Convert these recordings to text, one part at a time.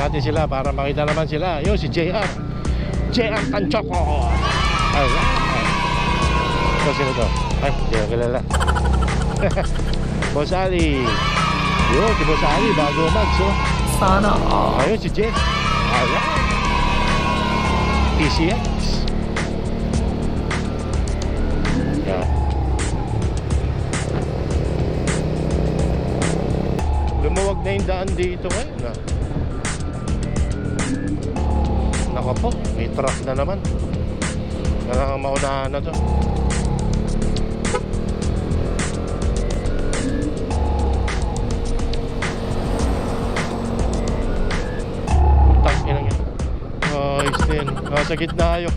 natin sila para makita naman sila. Yun si JR Tanchoco. Alright. Ito sino to? Ay, hindi ko kilala. Boss Ali. Yun, si Boss Ali bago mags, oh. Sana all. Ayun si Jen. Alright. TCX. Yan. Lumuwag na yung daan dito ngayon, ah. Nako po, may truck na naman. Kailangan maunahan na to. Tangin yan. Ayos din. Nasa gitna yun.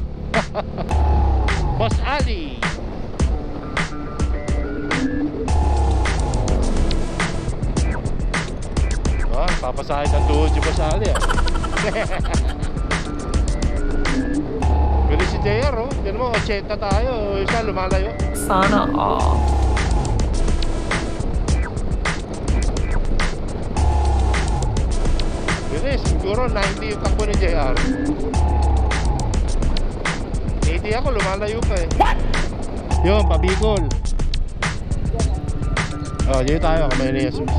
Boss Ali. Papasahin ng tuhod si Boss Ali, ah. Galing si JR, oh. Tignan mo, 80 tayo. Isa lumalayo. Sana all. Bilis, siguro 90 yung takbo ni JR. 80 ako, lumalayo pa eh. What? Yun, pabikol. Oh, dito tayo, kamay ni Jesus.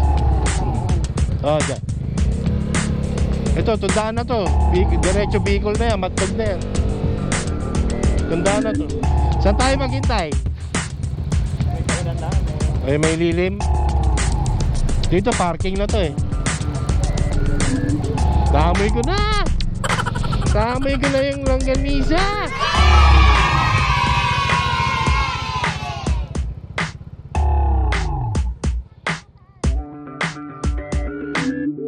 Oh, dyan. Ito, tundaan na to. Diretso Bicol na yan, Matbog na yan. Tundaan na to. Saan tayo maghintay? Ay, may lilim. Dito, parking na to eh. Damoy ko na! Damoy ko na yung langganisa!